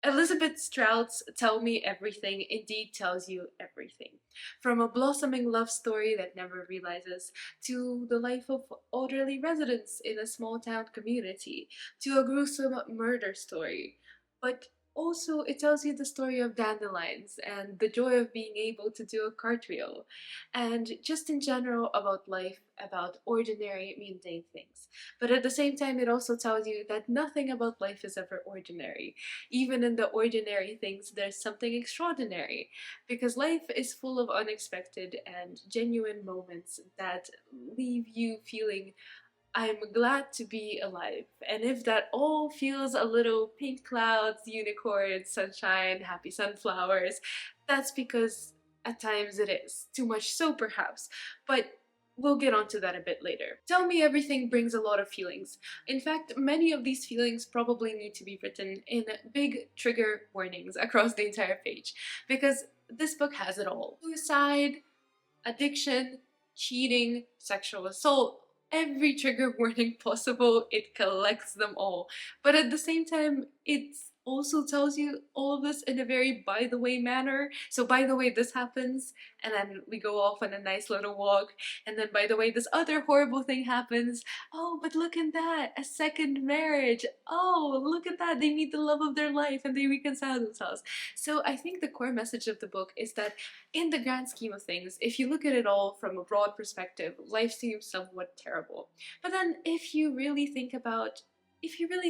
Elizabeth Strout's Tell Me Everything indeed tells you everything. From a blossoming love story that never realizes, to the life of elderly residents in a small town community, to a gruesome murder story. But also, it tells you the story of dandelions and the joy of being able to do a cartwheel, and just in general about life, about ordinary, mundane things. But at the same time, it also tells you that nothing about life is ever ordinary. Even in the ordinary things, there's something extraordinary, because life is full of unexpected and genuine moments that leave you feeling, I'm glad to be alive. And if that all feels a little pink clouds, unicorns, sunshine, happy sunflowers, that's because at times it is. Too much so, perhaps. But we'll get onto that a bit later. Tell Me Everything brings a lot of feelings. In fact, many of these feelings probably need to be written in big trigger warnings across the entire page, because this book has it all. Suicide, addiction, cheating, sexual assault, every trigger warning possible, it collects them all. But at the same time, it also tells you all of this in a very by the way manner. So, by the way, this happens, and then we go off on a nice little walk, and then by the way, this other horrible thing happens. Oh, but look at that, a second marriage. Oh, look at that, they meet the love of their life and they reconcile themselves. So, I think the core message of the book is that in the grand scheme of things, if you look at it all from a broad perspective, life seems somewhat terrible. But then if you really think about it, if you really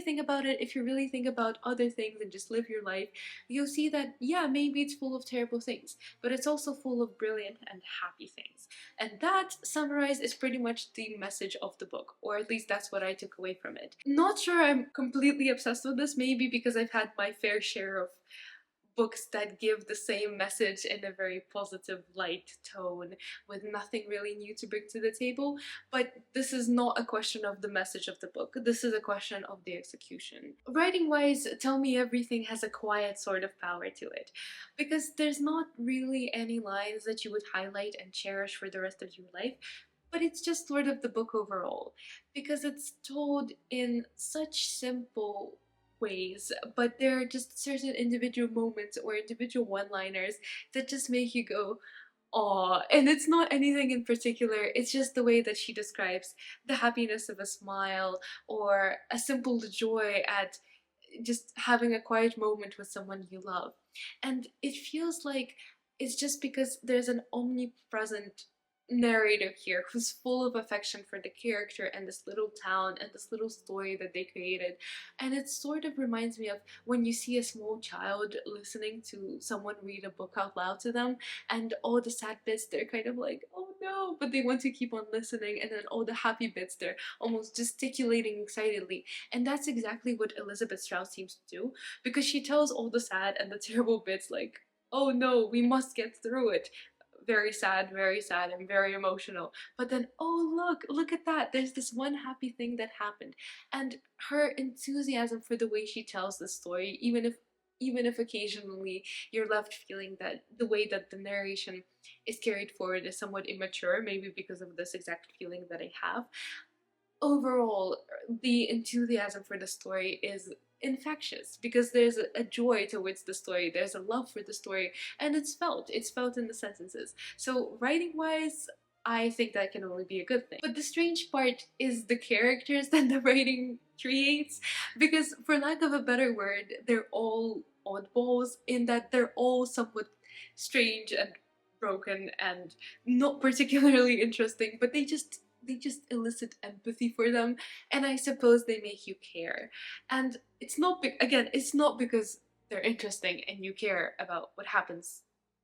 think about other things and just live your life, you'll see that, yeah, maybe it's full of terrible things, but it's also full of brilliant and happy things. And that, summarized, is pretty much the message of the book, or at least that's what I took away from it. Not sure I'm completely obsessed with this, maybe because I've had my fair share of books that give the same message in a very positive, light tone with nothing really new to bring to the table. But this is not a question of the message of the book, this is a question of the execution. Writing wise, Tell Me Everything has a quiet sort of power to it, because there's not really any lines that you would highlight and cherish for the rest of your life, but it's just sort of the book overall, because it's told in such simple ways, but there are just certain individual moments or individual one-liners that just make you go, aw. And it's not anything in particular, it's just the way that she describes the happiness of a smile or a simple joy at just having a quiet moment with someone you love. And it feels like it's just because there's an omnipresent narrator here who's full of affection for the character and this little town and this little story that they created. And it sort of reminds me of when you see a small child listening to someone read a book out loud to them, and all the sad bits they're kind of like, oh no, but they want to keep on listening, and then all the happy bits they're almost gesticulating excitedly. And that's exactly what Elizabeth Strout seems to do, because she tells all the sad and the terrible bits like, oh no, we must get through it. Very sad, and very emotional. But then, oh look at that. There's this one happy thing that happened. And her enthusiasm for the way she tells the story, even if occasionally you're left feeling that the way that the narration is carried forward is somewhat immature, maybe because of this exact feeling that I have. Overall, the enthusiasm for the story is infectious, because there's a joy towards the story, there's a love for the story, and it's felt in the sentences. So writing wise, I think that can only be a good thing. But the strange part is the characters that the writing creates, because for lack of a better word, they're all oddballs in that they're all somewhat strange and broken and not particularly interesting, but they just elicit empathy for them, and I suppose they make you care. And again, it's not because they're interesting and you care about what happens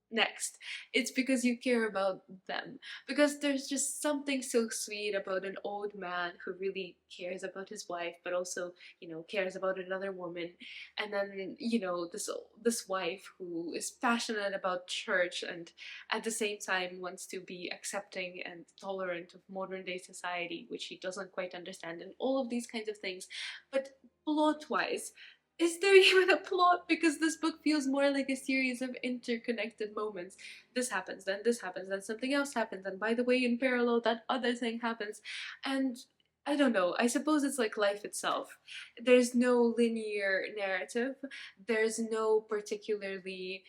next. It's because you care about them. Because there's just something so sweet about an old man who really cares about his wife, but also, cares about another woman. And then, this wife who is passionate about church and at the same time wants to be accepting and tolerant of modern day society, which he doesn't quite understand, and all of these kinds of things. But plot wise, is there even a plot? Because this book feels more like a series of interconnected moments. This happens, then something else happens, and by the way, in parallel, that other thing happens. And I don't know. I suppose it's like life itself. There's no linear narrative. There's no particularly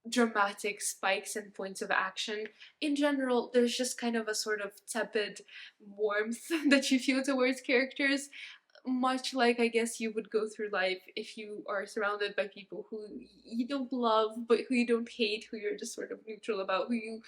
dramatic spikes and points of action. In general, there's just kind of a sort of tepid warmth that you feel towards characters, much like I guess you would go through life if you are surrounded by people who you don't love, but who you don't hate, who you're just sort of neutral about, who you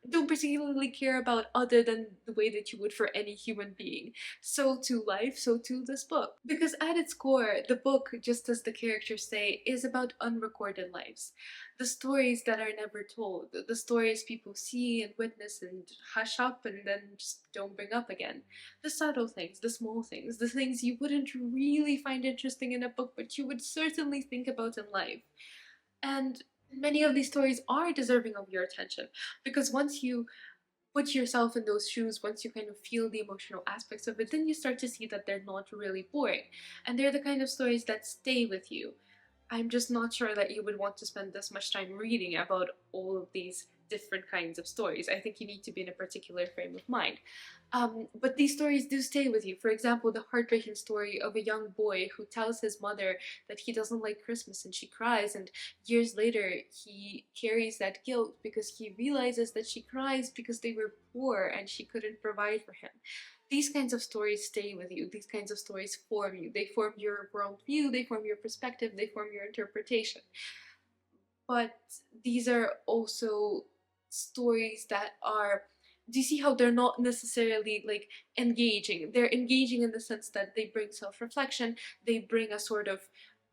don't particularly care about other than the way that you would for any human being. So to life, so to this book. Because at its core, the book, just as the characters say, is about unrecorded lives. The stories that are never told, the stories people see and witness and hush up and then just don't bring up again. The subtle things, the small things, the things you wouldn't really find interesting in a book, but you would certainly think about in life. And many of these stories are deserving of your attention because once you put yourself in those shoes, once you kind of feel the emotional aspects of it, then you start to see that they're not really boring. And they're the kind of stories that stay with you. I'm just not sure that you would want to spend this much time reading about all of these different kinds of stories. I think you need to be in a particular frame of mind. But these stories do stay with you. For example, the heartbreaking story of a young boy who tells his mother that he doesn't like Christmas and she cries, and years later he carries that guilt because he realizes that she cries because they were poor and she couldn't provide for him. These kinds of stories stay with you. These kinds of stories form you. They form your worldview, they form your perspective, they form your interpretation. But these are also stories that are, do you see how they're not necessarily like engaging? They're engaging in the sense that they bring self-reflection, they bring a sort of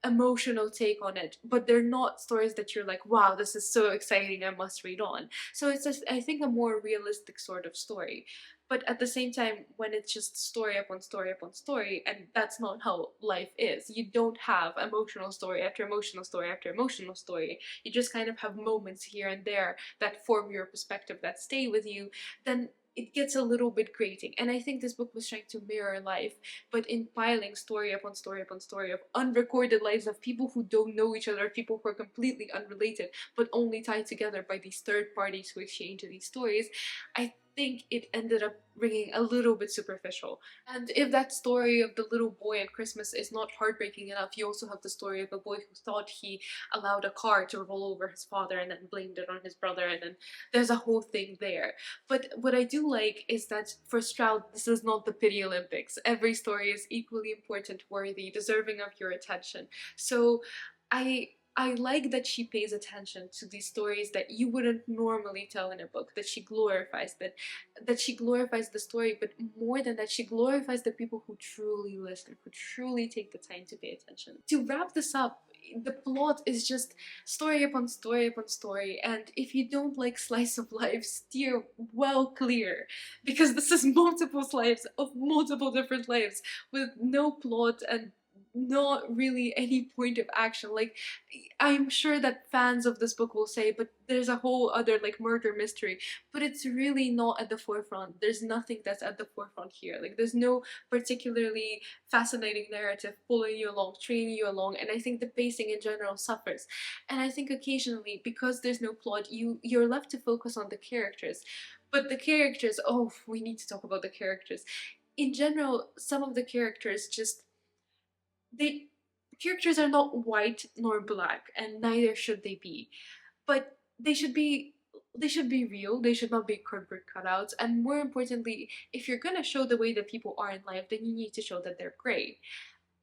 emotional take on it, but they're not stories that you're like, wow, this is so exciting, I must read on. So it's just, I think, a more realistic sort of story. But at the same time, when it's just story upon story upon story, and that's not how life is, you don't have emotional story after emotional story after emotional story. You just kind of have moments here and there that form your perspective, that stay with you. Then it gets a little bit grating. And I think this book was trying to mirror life, but in piling story upon story upon story of unrecorded lives of people who don't know each other, people who are completely unrelated, but only tied together by these third parties who exchange these stories. I think it ended up ringing a little bit superficial. And if that story of the little boy and Christmas is not heartbreaking enough, you also have the story of a boy who thought he allowed a car to roll over his father and then blamed it on his brother, and then there's a whole thing there. But what I do like is that for Stroud, this is not the pity Olympics. Every story is equally important, worthy, deserving of your attention. So I like that she pays attention to these stories that you wouldn't normally tell in a book, that she glorifies, that she glorifies the story, but more than that, she glorifies the people who truly listen, who truly take the time to pay attention. To wrap this up, the plot is just story upon story upon story, and if you don't like slice of life, steer well clear, because this is multiple slices of multiple different lives with no plot and not really any point of action. Like, I'm sure that fans of this book will say, but there's a whole other like murder mystery, but it's really not at the forefront. There's nothing that's at the forefront here. Like, there's no particularly fascinating narrative pulling you along, training you along, and I think the pacing in general suffers. And I think occasionally, because there's no plot, you're left to focus on the characters. But the characters, oh, we need to talk about the characters. In general, some of the characters just, they, characters are not white nor black, and neither should they be. But they should be real. They should not be cardboard cutouts. And more importantly, if you're gonna show the way that people are in life, then you need to show that they're gray.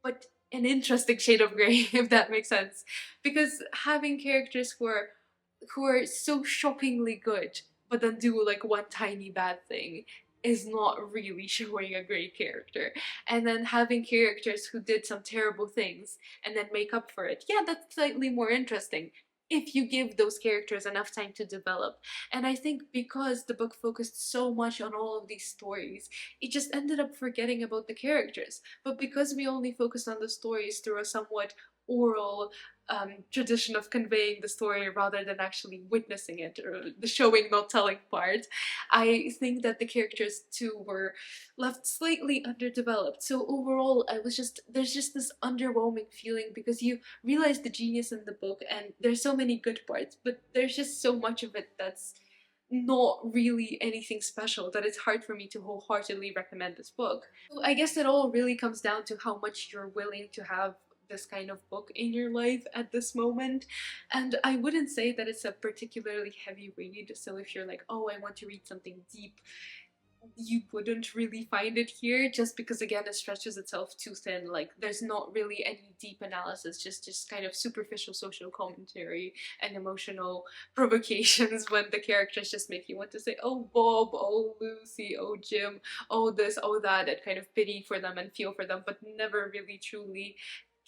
But an interesting shade of gray, if that makes sense. Because having characters who are so shockingly good, but then do like one tiny bad thing, is not really showing a great character. And then having characters who did some terrible things and then make up for it, yeah, that's slightly more interesting if you give those characters enough time to develop. And I think because the book focused so much on all of these stories, it just ended up forgetting about the characters. But because we only focused on the stories through a somewhat oral tradition of conveying the story rather than actually witnessing it, or the showing not telling part, I think that the characters too were left slightly underdeveloped. So overall, I was just, there's just this underwhelming feeling because you realize the genius in the book and there's so many good parts, but there's just so much of it that's not really anything special, that it's hard for me to wholeheartedly recommend this book. So I guess it all really comes down to how much you're willing to have this kind of book in your life at this moment. And I wouldn't say that it's a particularly heavy read, so if you're like, oh, I want to read something deep, you wouldn't really find it here, just because again it stretches itself too thin. Like there's not really any deep analysis, just kind of superficial social commentary and emotional provocations when the characters just make you want to say, oh Bob, oh Lucy, oh Jim, oh this, oh that, and kind of pity for them and feel for them, but never really truly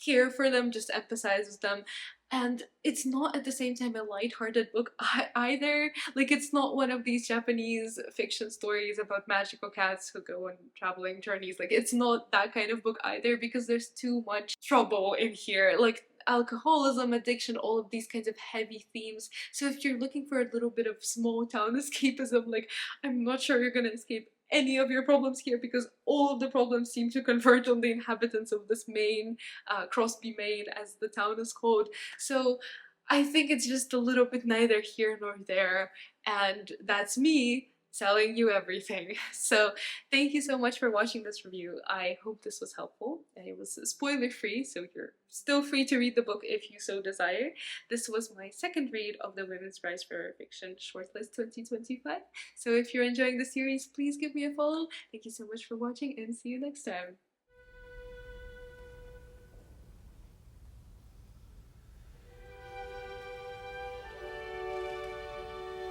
care for them, just emphasizes them. And it's not at the same time a light-hearted book either. Like it's not one of these Japanese fiction stories about magical cats who go on traveling journeys. Like it's not that kind of book either, because there's too much trouble in here. Like alcoholism, addiction, all of these kinds of heavy themes. So if you're looking for a little bit of small town escapism, like I'm not sure you're gonna escape any of your problems here, because all of the problems seem to converge on the inhabitants of this Maine, Crosby, Maine, as the town is called. So I think it's just a little bit neither here nor there, and that's me telling you everything. So thank you so much for watching this review. I hope this was helpful. It was spoiler free, so you're still free to read the book if you so desire. This was my second read of the Women's Prize for Fiction Shortlist 2025. So if you're enjoying the series, please give me a follow. Thank you so much for watching, and see you next time.